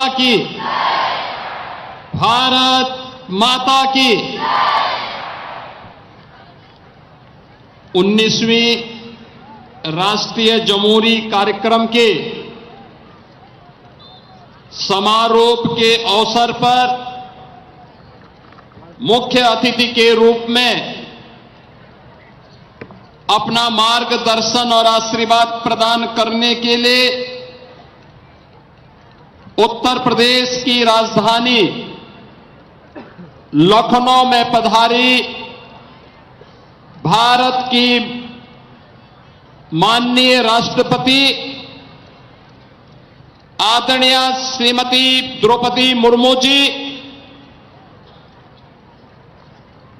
की, भारत माता की। 19वीं राष्ट्रीय जमहूरी कार्यक्रम के समारोह के अवसर पर मुख्य अतिथि के रूप में अपना मार्गदर्शन और आशीर्वाद प्रदान करने के लिए उत्तर प्रदेश की राजधानी लखनऊ में पधारी भारत की माननीय राष्ट्रपति आदरणीय श्रीमती द्रौपदी मुर्मू जी,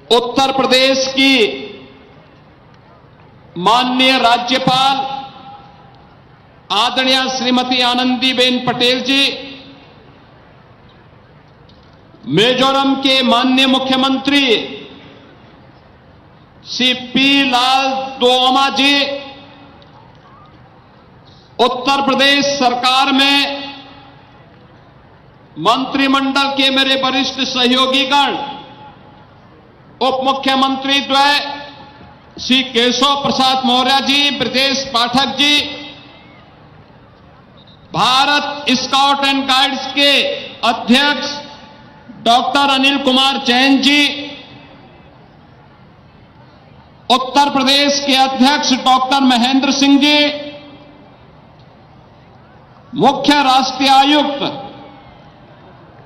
उत्तर प्रदेश की माननीय राज्यपाल आदरणीय श्रीमती आनंदीबेन पटेल जी, मिजोरम के माननीय मुख्यमंत्री श्री पी लालदोमा जी, उत्तर प्रदेश सरकार में मंत्रिमंडल के मेरे वरिष्ठ सहयोगीगण, उप मुख्यमंत्री द्वय श्री केशव प्रसाद मौर्य जी, ब्रजेश पाठक जी, भारत स्काउट एंड गाइड्स के अध्यक्ष डॉक्टर अनिल कुमार जैन जी, उत्तर प्रदेश के अध्यक्ष डॉक्टर महेंद्र सिंह जी, मुख्य राष्ट्रीय आयुक्त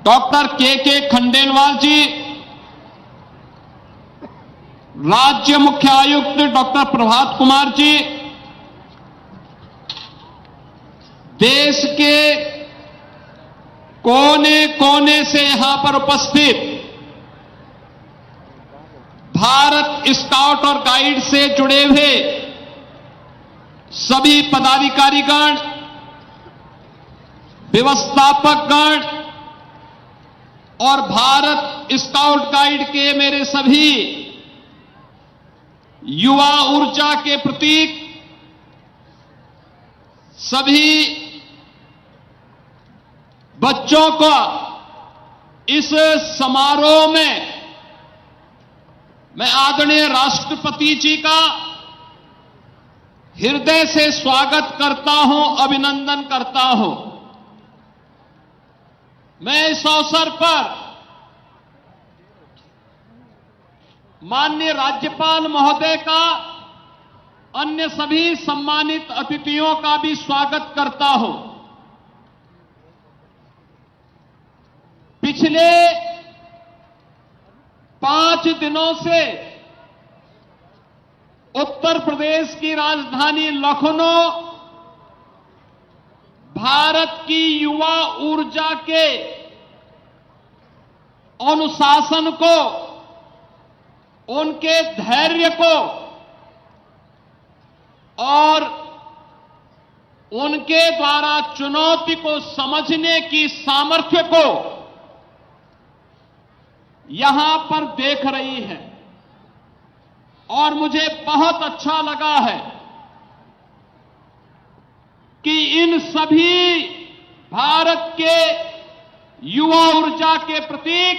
डॉक्टर के खंडेलवाल जी, राज्य मुख्य आयुक्त डॉक्टर प्रभात कुमार जी, देश के कोने कोने से यहां पर उपस्थित भारत स्काउट और गाइड से जुड़े हुए सभी पदाधिकारीगण, व्यवस्थापकगण और भारत स्काउट गाइड के मेरे सभी युवा ऊर्जा के प्रतीक, सभी बच्चों को इस समारोह में मैं आदरणीय राष्ट्रपति जी का हृदय से स्वागत करता हूं, अभिनंदन करता हूं। मैं इस अवसर पर माननीय राज्यपाल महोदय का, अन्य सभी सम्मानित अतिथियों का भी स्वागत करता हूं। पिछले 5 दिनों से उत्तर प्रदेश की राजधानी लखनऊ भारत की युवा ऊर्जा के अनुशासन को, उनके धैर्य को और उनके द्वारा चुनौती को समझने की सामर्थ्य को यहां पर देख रही है। और मुझे बहुत अच्छा लगा है कि इन सभी भारत के युवा ऊर्जा के प्रतीक,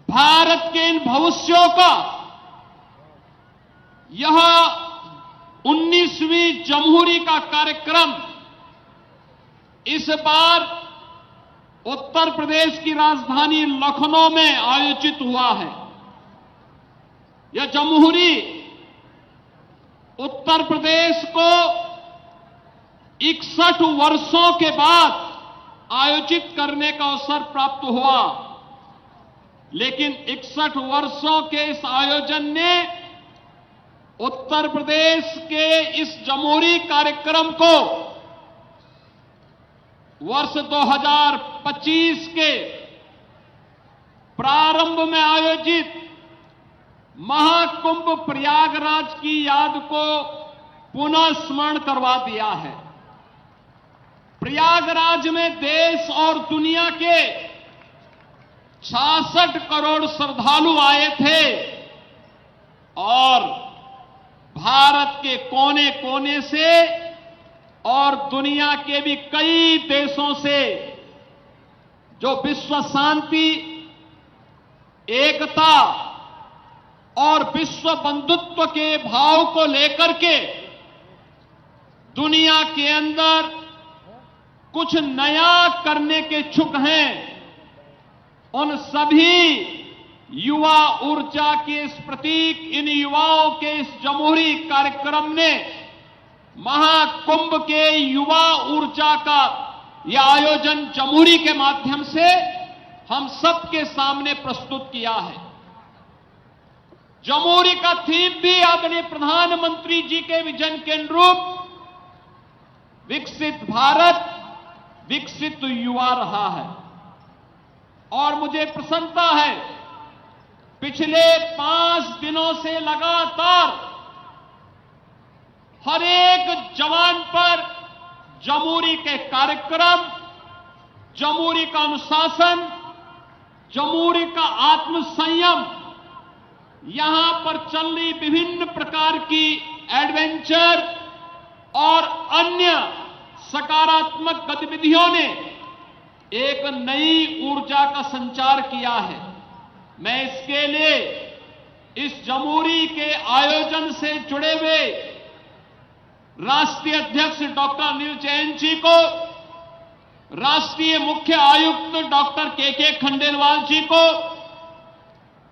भारत के इन भविष्यों का यह 19वीं जमहूरी का कार्यक्रम इस बार उत्तर प्रदेश की राजधानी लखनऊ में आयोजित हुआ है। यह जमहूरी उत्तर प्रदेश को 61 वर्षों के बाद आयोजित करने का अवसर प्राप्त हुआ, लेकिन 61 वर्षों के इस आयोजन ने उत्तर प्रदेश के इस जमहूरी कार्यक्रम को वर्ष 2025 के प्रारंभ में आयोजित महाकुंभ प्रयागराज की याद को पुनः स्मरण करवा दिया है। प्रयागराज में देश और दुनिया के 66 करोड़ श्रद्धालु आए थे और भारत के कोने कोने से और दुनिया के भी कई देशों से जो विश्व शांति, एकता और विश्व बंधुत्व के भाव को लेकर के दुनिया के अंदर कुछ नया करने के इच्छुक हैं, उन सभी युवा ऊर्जा के इस प्रतीक, इन युवाओं के इस जमहूरी कार्यक्रम ने महाकुंभ के युवा ऊर्जा का यह आयोजन जमहूरी के माध्यम से हम सबके सामने प्रस्तुत किया है। जमहूरी का थीम भी आदरणीय प्रधानमंत्री जी के विजन के अनुरूप विकसित भारत, विकसित युवा रहा है। और मुझे प्रसन्नता है, पिछले 5 दिनों से लगातार हर एक जवान पर जमहूरी के कार्यक्रम, जमहूरी का अनुशासन, जमहूरी का आत्मसंयम, यहां पर चल रही विभिन्न प्रकार की एडवेंचर और अन्य सकारात्मक गतिविधियों ने एक नई ऊर्जा का संचार किया है। मैं इसके लिए इस जमहूरी के आयोजन से जुड़े हुए राष्ट्रीय अध्यक्ष डॉक्टर अनिल जैन जी को, राष्ट्रीय मुख्य आयुक्त डॉक्टर के खंडेलवाल जी को,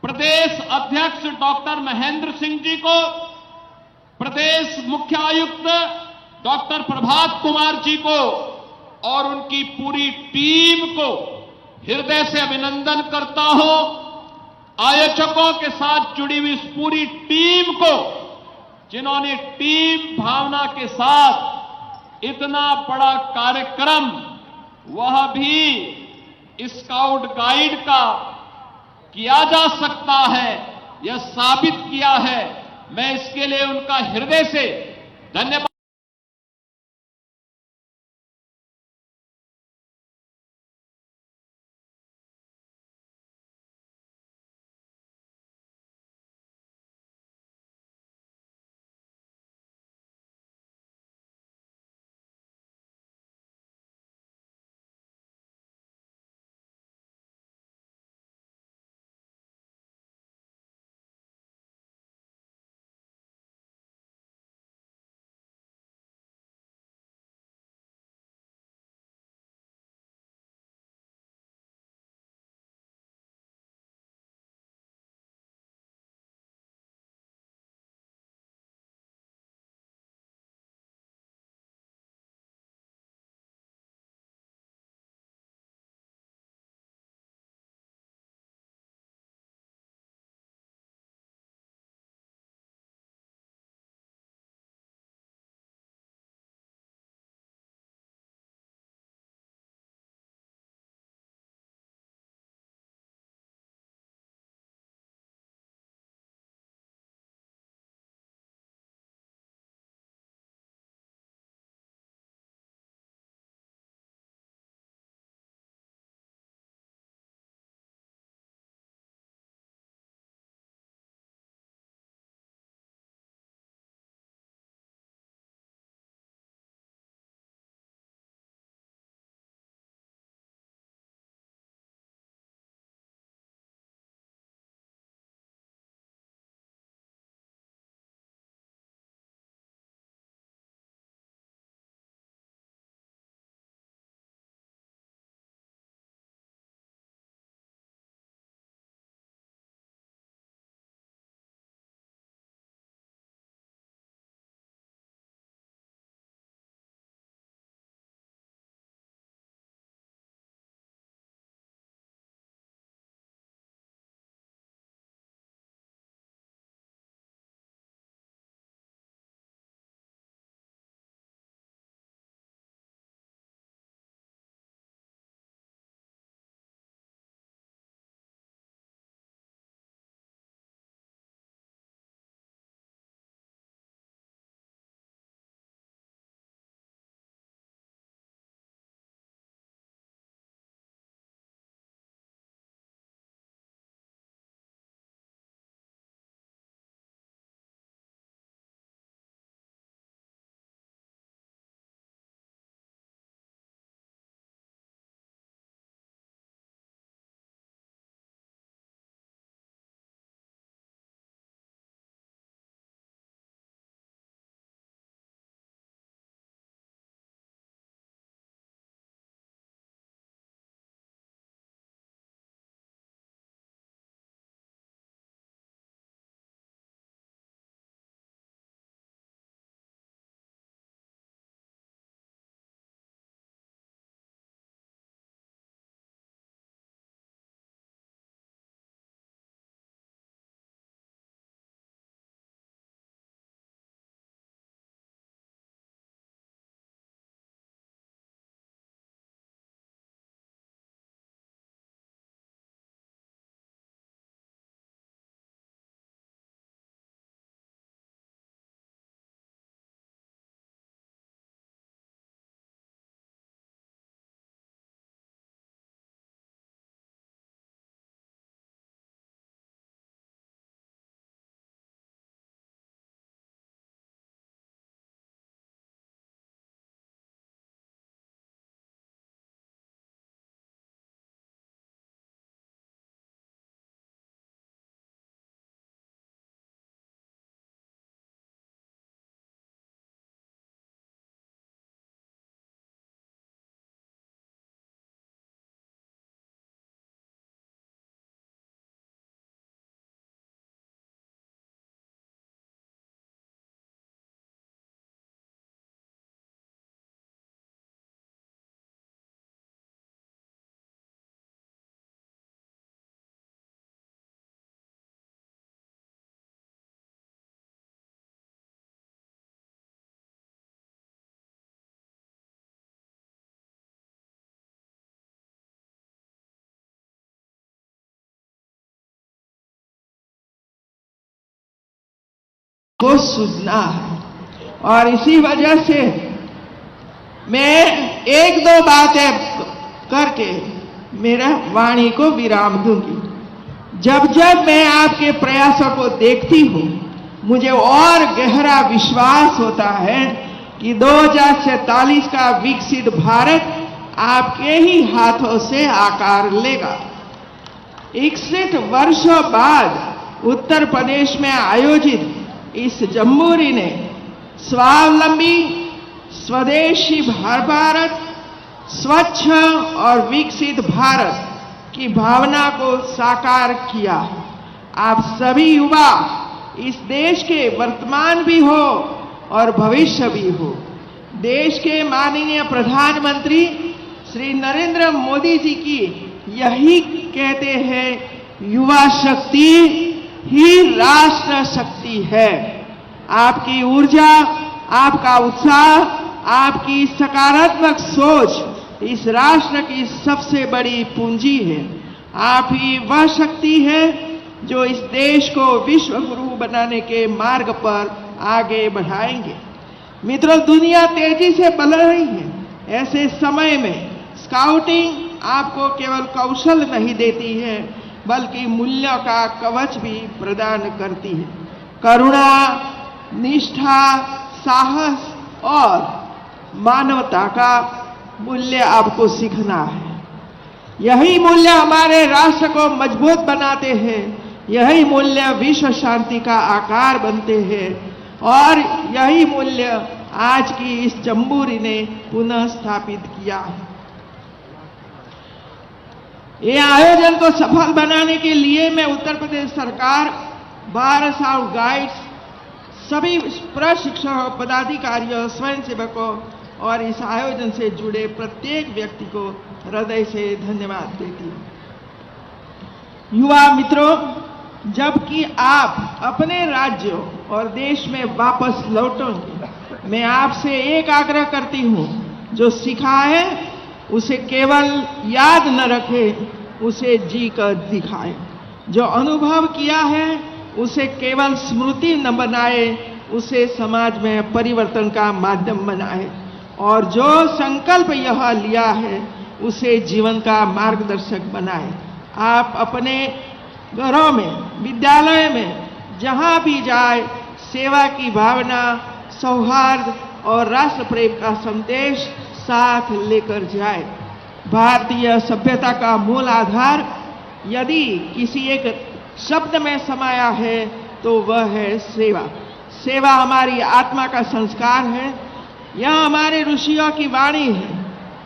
प्रदेश अध्यक्ष डॉक्टर महेंद्र सिंह जी को, प्रदेश मुख्य आयुक्त डॉक्टर प्रभात कुमार जी को और उनकी पूरी टीम को हृदय से अभिनंदन करता हूं। आयोजकों के साथ जुड़ी हुई इस पूरी टीम को, जिन्होंने टीम भावना के साथ इतना बड़ा कार्यक्रम, वह भी स्काउट गाइड का किया जा सकता है, यह साबित किया है। मैं इसके लिए उनका हृदय से धन्यवाद को सूझना है। और इसी वजह से मैं एक दो बातें करके मेरा वाणी को विराम दूंगी। जब जब मैं आपके प्रयासों को देखती हूँ, मुझे और गहरा विश्वास होता है कि 2047 का विकसित भारत आपके ही हाथों से आकार लेगा। 61 वर्षों बाद उत्तर प्रदेश में आयोजित इस जम्बूरी ने स्वावलंबी, स्वदेशी भारत, स्वच्छ और विकसित भारत की भावना को साकार किया। आप सभी युवा इस देश के वर्तमान भी हो और भविष्य भी हो। देश के माननीय प्रधानमंत्री श्री नरेंद्र मोदी जी की यही कहते हैं, युवा शक्ति ही राष्ट्र शक्ति है। आपकी ऊर्जा, आपका उत्साह, आपकी सकारात्मक सोच इस राष्ट्र की सबसे बड़ी पूंजी है। आप ही वह शक्ति है जो इस देश को विश्व गुरु बनाने के मार्ग पर आगे बढ़ाएंगे। मित्रों, दुनिया तेजी से बदल रही है। ऐसे समय में स्काउटिंग आपको केवल कौशल नहीं देती है, बल्कि मूल्यों का कवच भी प्रदान करती है। करुणा, निष्ठा, साहस और मानवता का मूल्य आपको सीखना है। यही मूल्य हमारे राष्ट्र को मजबूत बनाते हैं। यही मूल्य विश्व शांति का आकार बनते हैं। और यही मूल्य आज की इस जम्बूरी ने पुनः स्थापित किया है। ये आयोजन को सफल बनाने के लिए मैं उत्तर प्रदेश सरकार, भारत स्काउट गाइड्स, सभी प्रशिक्षकों, पदाधिकारियों, स्वयंसेवकों और इस आयोजन से जुड़े प्रत्येक व्यक्ति को हृदय से धन्यवाद देती हूँ। युवा मित्रों, जबकि आप अपने राज्यों और देश में वापस लौटेंगे, मैं आपसे एक आग्रह करती हूँ, जो सीखा है उसे केवल याद न रखें, उसे जी कर दिखाएं। जो अनुभव किया है उसे केवल स्मृति न बनाए, उसे समाज में परिवर्तन का माध्यम बनाए। और जो संकल्प यह लिया है उसे जीवन का मार्गदर्शक बनाए। आप अपने घरों में, विद्यालय में, जहां भी जाए, सेवा की भावना, सौहार्द और राष्ट्र प्रेम का संदेश साथ लेकर जाए। भारतीय सभ्यता का मूल आधार यदि किसी एक शब्द में समाया है तो वह है सेवा। सेवा हमारी आत्मा का संस्कार है। यह हमारे ऋषियों की वाणी है,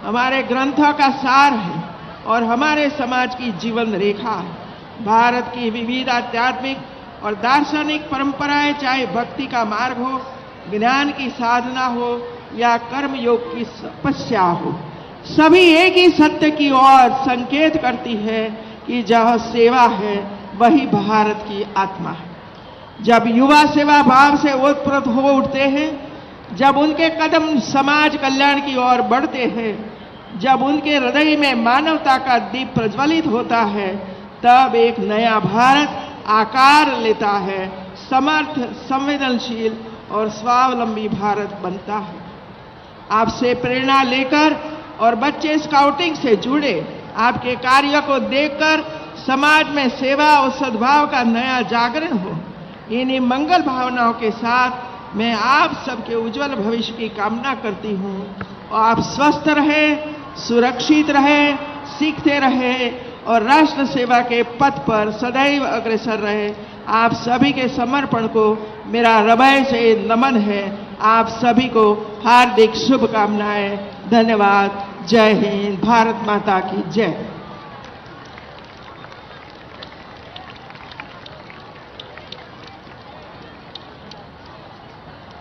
हमारे ग्रंथों का सार है और हमारे समाज की जीवन रेखा है। भारत की विविध आध्यात्मिक और दार्शनिक परंपराएं, चाहे भक्ति का मार्ग हो, ज्ञान की साधना हो या कर्म योग की तपस्या हो, सभी एक ही सत्य की ओर संकेत करती है कि जहाँ सेवा है वही भारत की आत्मा है। जब युवा सेवा भाव से ओतप्रोत हो उठते हैं, जब उनके कदम समाज कल्याण की ओर बढ़ते हैं, जब उनके हृदय में मानवता का दीप प्रज्वलित होता है, तब एक नया भारत आकार लेता है। समर्थ, संवेदनशील और स्वावलंबी भारत बनता है। आपसे प्रेरणा लेकर और बच्चे स्काउटिंग से जुड़े आपके कार्यों को देखकर समाज में सेवा और सद्भाव का नया जागरण हो। इन्हीं मंगल भावनाओं के साथ मैं आप सबके उज्जवल भविष्य की कामना करती हूँ। और आप स्वस्थ रहें, सुरक्षित रहें, सीखते रहें और राष्ट्र सेवा के पथ पर सदैव अग्रसर रहे। आप सभी के समर्पण को मेरा हृदय से नमन है। आप सभी को हार्दिक शुभकामनाएं। धन्यवाद। जय हिंद। भारत माता की जय।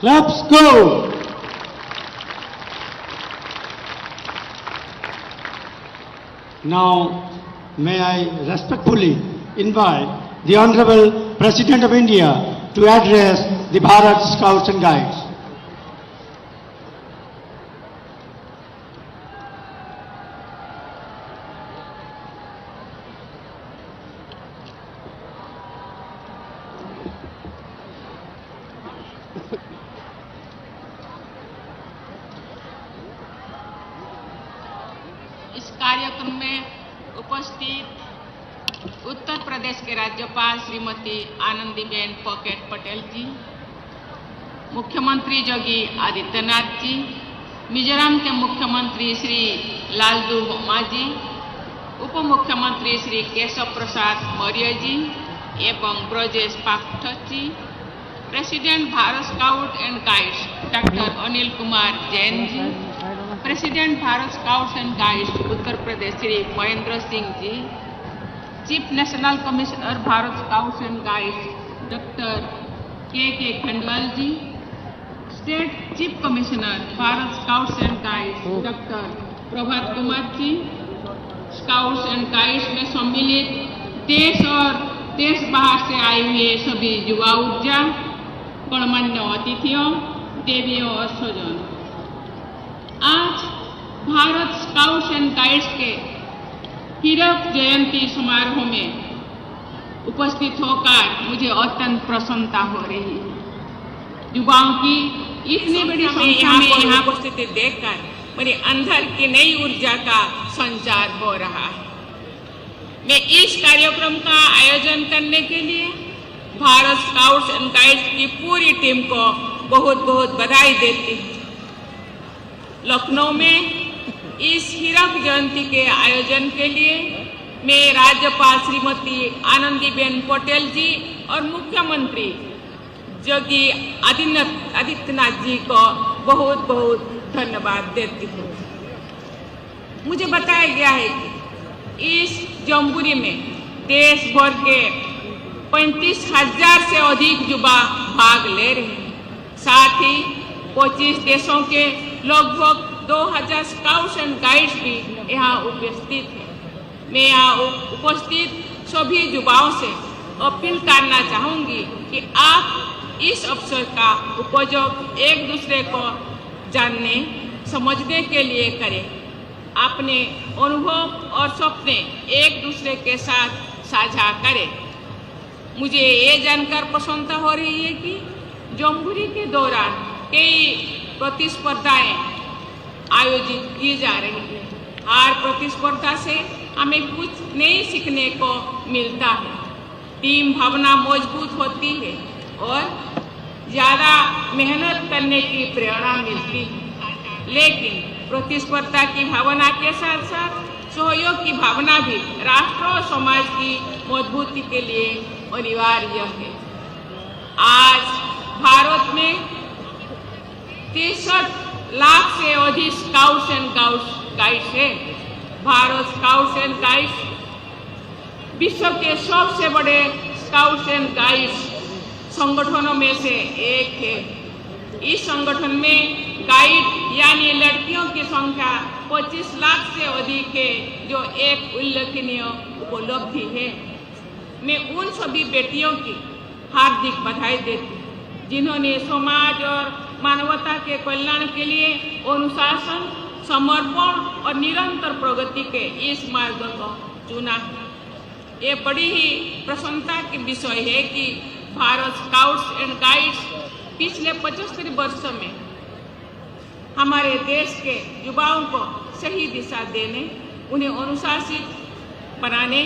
Let's go! Now, may I respectfully invite the Honorable President of India to address the Bharat Scouts and Guides. इस कार्यक्रम में उपस्थित उत्तर प्रदेश के राज्यपाल श्रीमती आनंदीबेन पॉकेट पटेल जी, मुख्यमंत्री योगी आदित्यनाथ जी, मिजोरम के मुख्यमंत्री श्री लालदुमा जी, उप मुख्यमंत्री श्री केशव प्रसाद मौर्य जी एवं Brajesh Pathak ji, president Bharat scout and guides doctor Anil Kumar Jain ji, president Bharat scouts and guides Uttar Pradesh Shri Mahendra Singh ji, chief national commissioner Bharat scouts and guides doctor K Khandwal ji, state chief commissioner Bharat scouts and guides doctor Prabhat Kumar ji, scouts and guides में सम्मिलित देश और देश बाहर से आए हुए सभी युवा ऊर्जा, गणमान्य अतिथियों, देवियों और स्वजन, आज भारत स्काउट्स एंड गाइड्स के हीरक जयंती समारोह में उपस्थित होकर मुझे अत्यंत प्रसन्नता हो रही है। युवाओं की इतनी बड़ी संख्या में यहाँ उपस्थिति देखकर मेरे अंदर की नई ऊर्जा का संचार हो रहा है। मैं इस कार्यक्रम का आयोजन करने के लिए भारत स्काउट्स एंड गाइड्स की पूरी टीम को बहुत बहुत बधाई देती हूँ। लखनऊ में इस हीरक जयंती के आयोजन के लिए मैं राज्यपाल श्रीमती आनंदीबेन पटेल जी और मुख्यमंत्री योगी आदित्यनाथ जी को बहुत बहुत धन्यवाद देती हूँ। मुझे बताया गया है कि इस जम्बूरी में देश भर के 35,000 से अधिक युवा भाग ले रहे हैं। साथ ही 25 देशों के लगभग 2,000 स्काउट्स एंड गाइड्स भी यहाँ उपस्थित हैं। मैं यहाँ उपस्थित सभी युवाओं से अपील करना चाहूँगी कि आप इस अवसर का उपयोग एक दूसरे को जानने समझने के लिए करें। अपने अनुभव और सपने एक दूसरे के साथ साझा करें। मुझे ये जानकर प्रसन्नता हो रही है कि जम्बूरी के दौरान कई प्रतिस्पर्धाएं आयोजित की जा रही है। हर प्रतिस्पर्धा से हमें कुछ नए सीखने को मिलता है, टीम भावना मजबूत होती है और ज़्यादा मेहनत करने की प्रेरणा मिलती है। लेकिन प्रतिस्पर्धा की भावना के साथ साथ सहयोग की भावना भी राष्ट्र और समाज की मजबूती के लिए अनिवार्य है। आज भारत में 63 लाख से अधिक स्काउट्स एंड गाइड्स है। भारत स्काउट्स एंड गाइड्स विश्व के सबसे बड़े स्काउट्स एंड गाइड्स संगठनों में से एक है। इस संगठन में गाइड यानी लड़कियों की संख्या 25 लाख से अधिक है, जो एक उल्लेखनीय उपलब्धि है। मैं उन सभी बेटियों की हार्दिक बधाई देती हूँ जिन्होंने समाज और मानवता के कल्याण के लिए अनुशासन, समर्पण और निरंतर प्रगति के इस मार्ग को चुना। ये बड़ी ही प्रसन्नता के विषय है कि भारत स्काउट्स एंड गाइड्स पिछले 75 वर्षों में हमारे देश के युवाओं को सही दिशा देने, उन्हें अनुशासित बनाने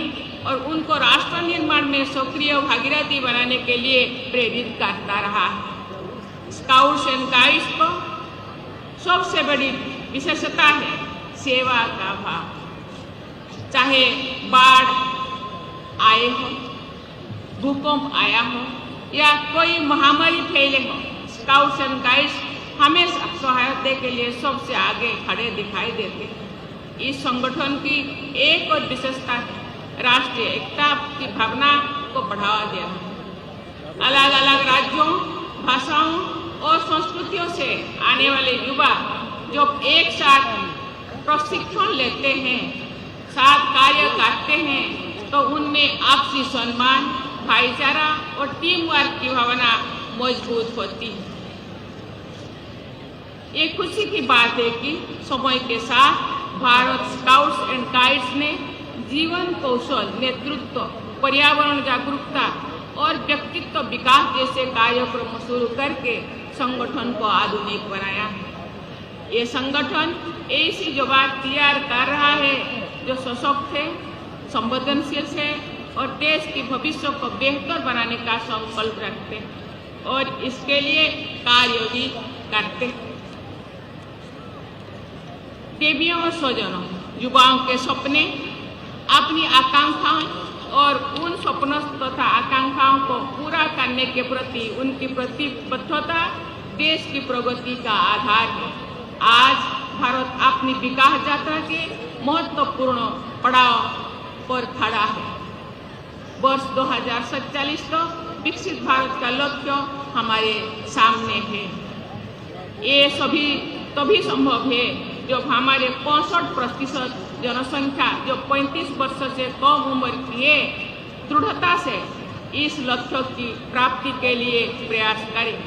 और उनको राष्ट्र निर्माण में सक्रिय भागीदारी बनाने के लिए प्रेरित करता रहा है। स्काउट्स एंड गाइड्स को सबसे बड़ी विशेषता है सेवा का भाव। चाहे बाढ़ आए हो, भूकंप आया हो या कोई महामारी फैले हो, स्काउट्स एंड गाइड्स हमेशा सहायता के लिए सबसे आगे खड़े दिखाई देते हैं। इस संगठन की एक और विशेषता है राष्ट्रीय एकता की भावना को बढ़ावा देना। अलग अलग राज्यों, भाषाओं और संस्कृतियों से आने वाले युवा जब एक साथ प्रशिक्षण लेते हैं, साथ कार्य करते हैं, तो उनमें आपसी सम्मान, भाईचारा और टीम वर्क की भावना मजबूत होती है। ये खुशी की बात है कि समय के साथ भारत स्काउट्स एंड गाइड्स ने जीवन कौशल, नेतृत्व, पर्यावरण जागरूकता और व्यक्तित्व विकास जैसे कार्यक्रम शुरू करके संगठन को आधुनिक बनाया है। ये संगठन ऐसी जवाब तैयार कर रहा है जो सशक्त है, संवेदनशील है और देश के भविष्य को बेहतर बनाने का संकल्प रखते हैं और इसके लिए कार्य भी करते हैं। देवियों और स्वजनों, युवाओं के सपने, अपनी आकांक्षाएं और उन सपनों तथा आकांक्षाओं को पूरा करने के प्रति उनकी प्रतिबद्धता देश की प्रगति का आधार है। आज भारत अपनी विकास यात्रा के महत्वपूर्ण पड़ाव पर खड़ा है। वर्ष 2047 का विकसित भारत का लक्ष्य हमारे सामने है। ये सभी तभी संभव है जब हमारे 65% जनसंख्या जो 35 वर्ष से कम उम्र की है, दृढ़ता से इस लक्ष्य की प्राप्ति के लिए प्रयास करें।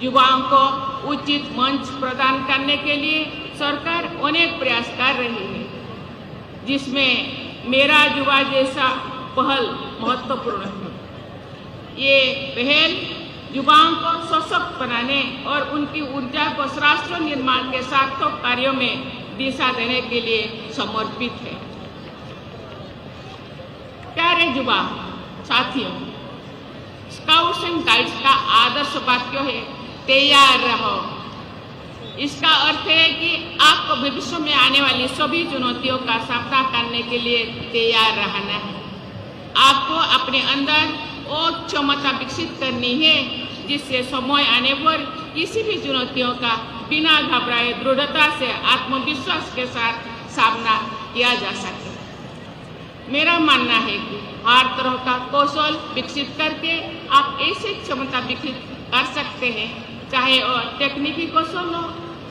युवाओं को उचित मंच प्रदान करने के लिए सरकार अनेक प्रयास कर रही है, जिसमें मेरा युवा जैसा पहल महत्वपूर्ण है। ये पहल युवाओं को सशक्त बनाने और उनकी ऊर्जा को राष्ट्र निर्माण के सार्थक कार्यों में दिशा देने के लिए समर्पित है। प्यारे युवा साथियों, स्काउट्स एंड गाइड्स का आदर्श वाक्य है, तैयार रहो। इसका अर्थ है कि आपको भविष्य में आने वाली सभी चुनौतियों का सामना करने के लिए तैयार रहना है। आपको अपने अंदर वो क्षमता विकसित करनी है जिससे समय आने पर किसी भी चुनौतियों का बिना घबराए दृढ़ता से आत्मविश्वास के साथ सामना किया जा सके। मेरा मानना है कि हर तरह का कौशल विकसित करके आप ऐसी क्षमता विकसित कर सकते हैं, चाहे वह तकनीकी कौशल हो,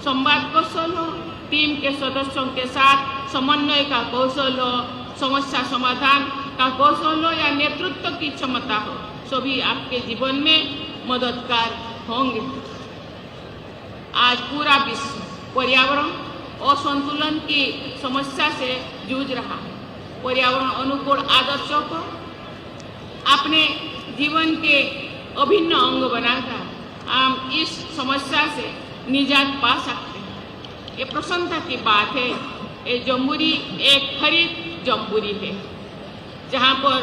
संवाद कौशल हो, टीम के सदस्यों के साथ समन्वय का कौशल हो, समस्या समाधान का कौशल हो या नेतृत्व की क्षमता हो, सभी आपके जीवन में मददगार होंगे। आज पूरा विश्व पर्यावरण असंतुलन की समस्या से जूझ रहा है। पर्यावरण अनुकूल आदर्शों को अपने जीवन के अभिन्न अंग बनाकर हम इस समस्या से निजात पा सकते हैं। ये प्रसन्नता की बात है। ये जम्बूरी एक हरित जम्बूरी है, जहाँ पर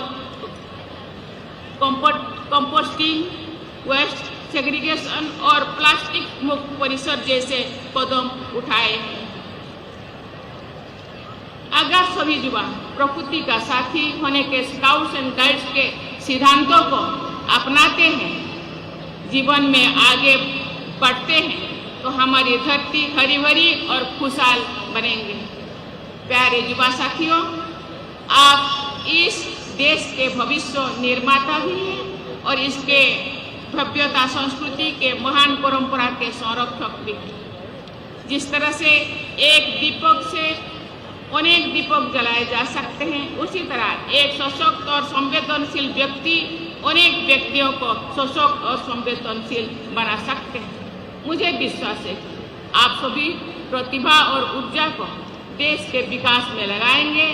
कंपोस्टिंग, वेस्ट सेग्रीगेशन और प्लास्टिक मुक्त परिसर जैसे कदम उठाए हैं। अगर सभी युवा प्रकृति का साथी होने के स्काउट्स एंड गाइड्स के सिद्धांतों को अपनाते हैं, जीवन में आगे बढ़ते हैं, तो हमारी धरती हरी भरी और खुशहाल बनेंगे। प्यारे युवा साथियों, आप इस देश के भविष्य निर्माता भी हैं और इसके भव्यता संस्कृति के महान परंपरा के संरक्षक भी हैं। जिस तरह से एक दीपक से अनेक दीपक जलाए जा सकते हैं, उसी तरह एक सशक्त और संवेदनशील व्यक्ति अनेक व्यक्तियों को सशक्त और संवेदनशील बना सकते हैं। मुझे विश्वास है कि आप सभी प्रतिभा और ऊर्जा को देश के विकास में लगाएंगे।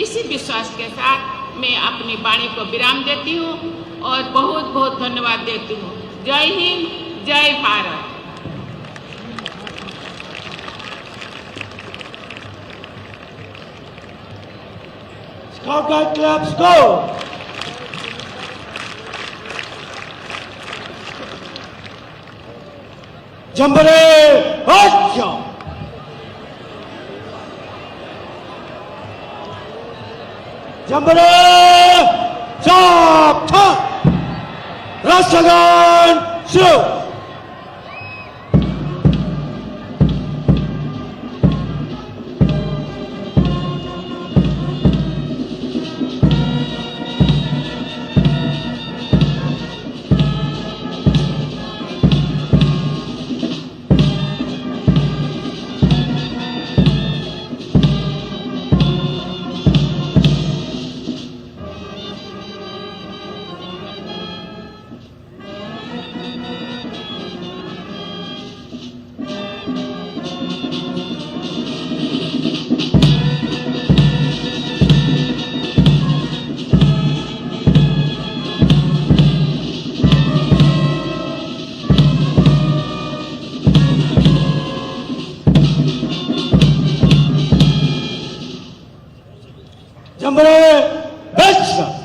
इसी विश्वास के साथ मैं अपनी वाणी को विराम देती हूँ और बहुत बहुत धन्यवाद देती हूँ। जय हिंद, जय Bharat. Scout Guide Clubs, go! Jamboree, Hocha! Jamboree, Chop, Chop! Rashtragan, Shoot! Nombre Besra.